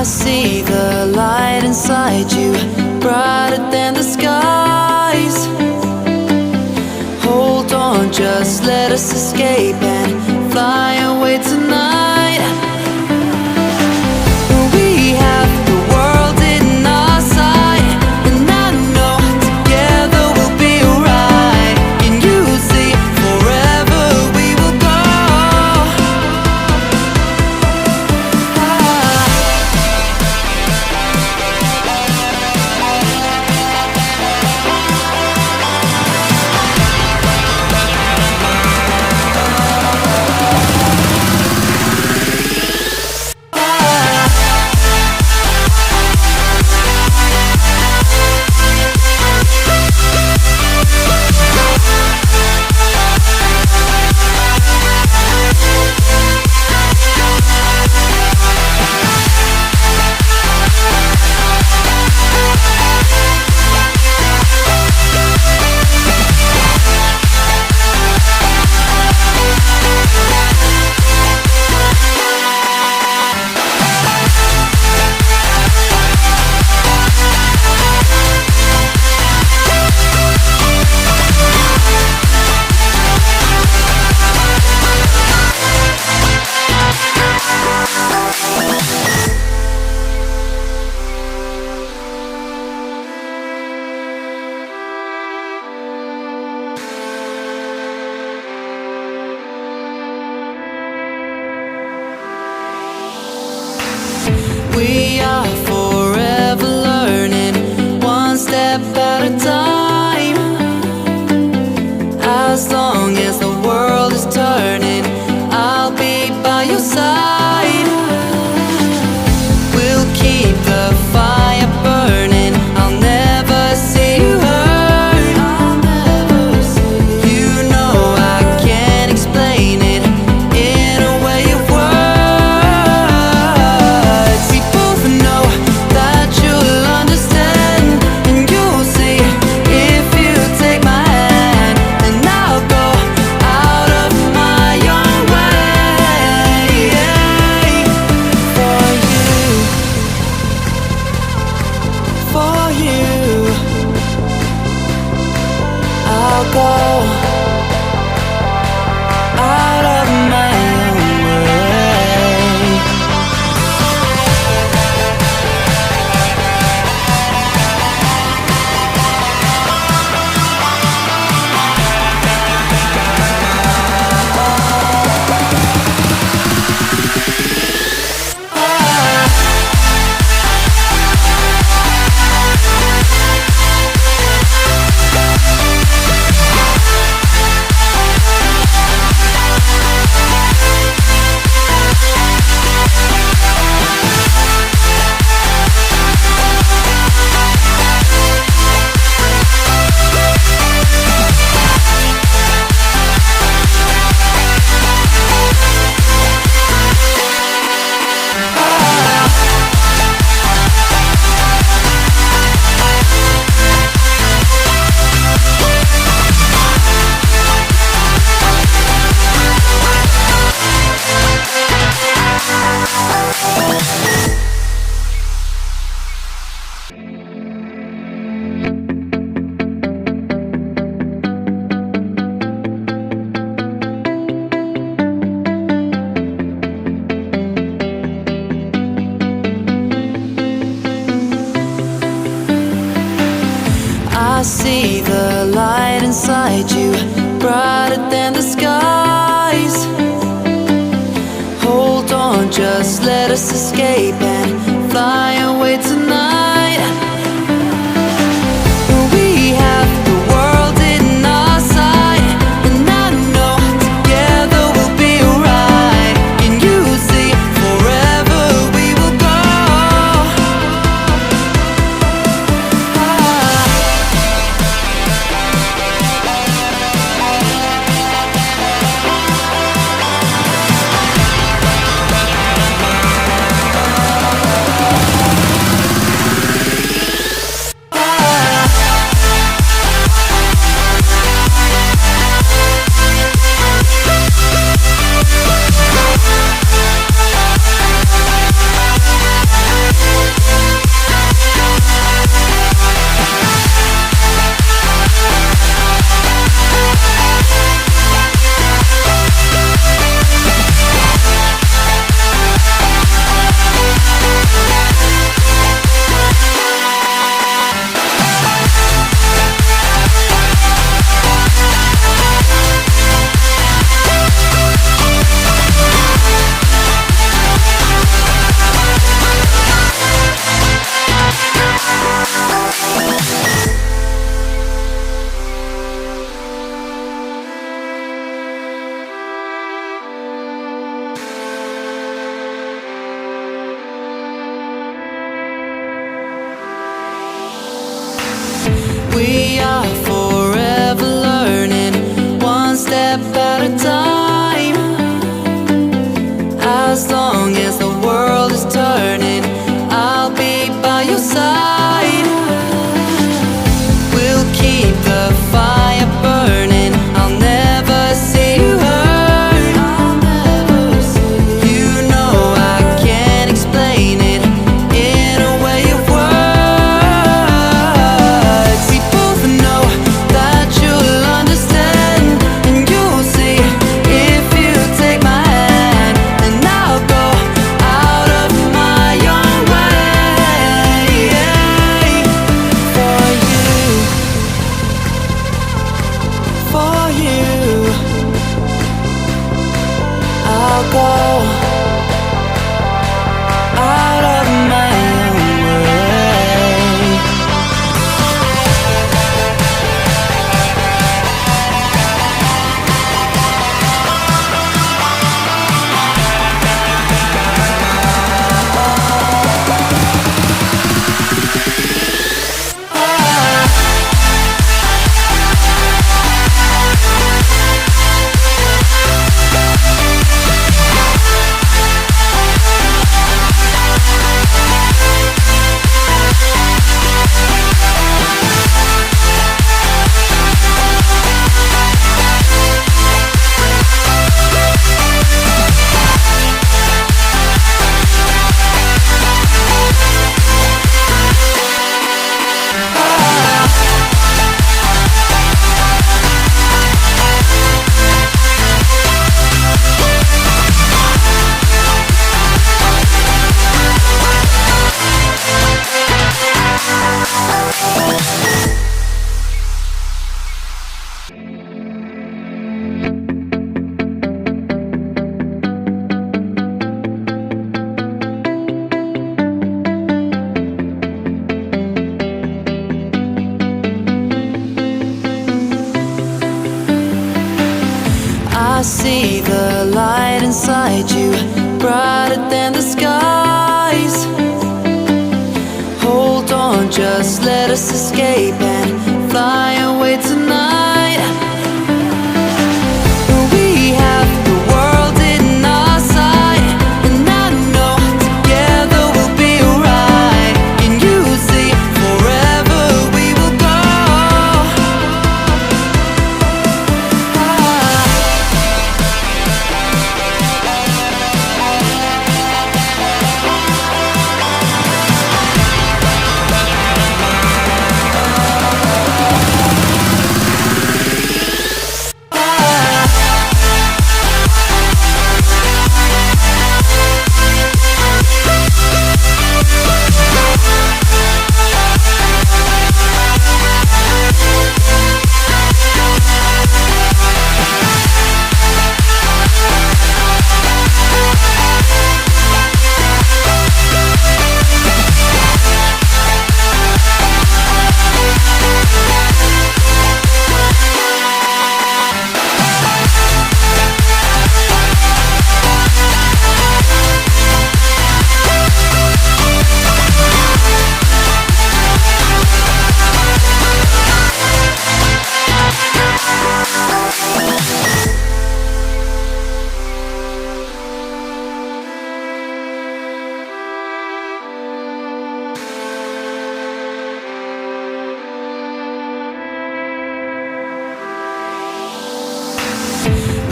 I see the light inside you, brighter than the skies. Hold on, just let us escape and fly away tonight. We have the world in our sight, and I know together we'll be alright. Can you see forever we will go? We are forever learning, one step at a time. As long as the world is turning, I'll be by your side. We'll keep the fire burning, I'll never see you hurt. You know I can't explain it in a way of words. We both know that you'll understand, and you'll see if you take my hand, and I'll go out of my own way for you. I'll go out of my own way. I see the light inside you, brighter than the skies. Hold on, just let us escape and fly away tonight. We have the world in our sight, and I know together we'll be alright. Can you see forever we will go? I'll go out of my own way. I see the light inside you, brighter than the skies. Hold on, just let us escape and fly away tonight. We have the world in our sight, and I know together we'll be alright. Can you see forever we will go?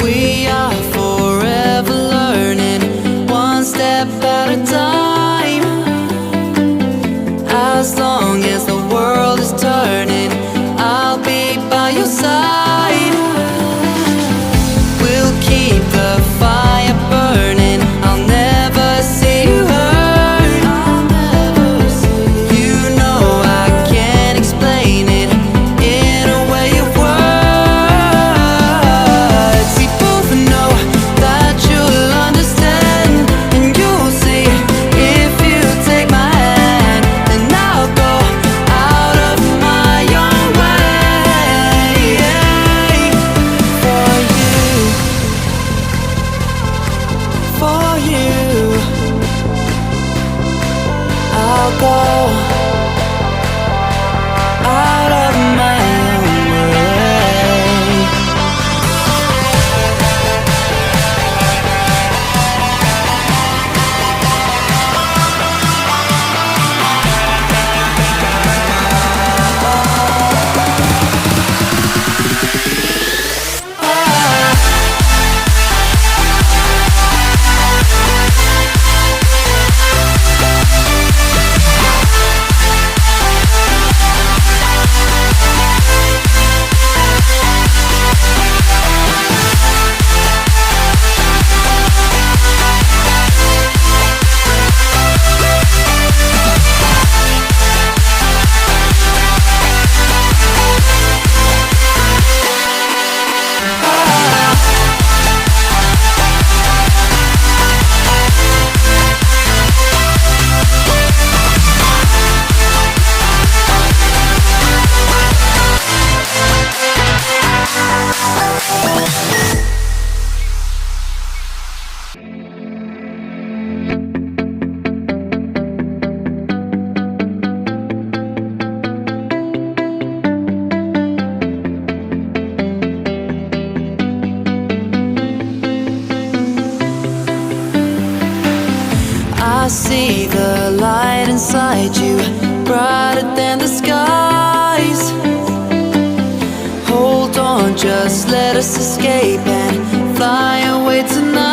We are forever learning, one step at a time. As long as the world is turning, I'll be by your side. We'll keep the fire burning, I'll never see you hurt. You know I can't explain it in a way of words. We both know that you'll understand, and you'll see if you take my hand. Then I'll go out of my own way. For you, I'll go out of my own way. see the light inside you, brighter than the skies. Hold on, just let us escape and fly away tonight.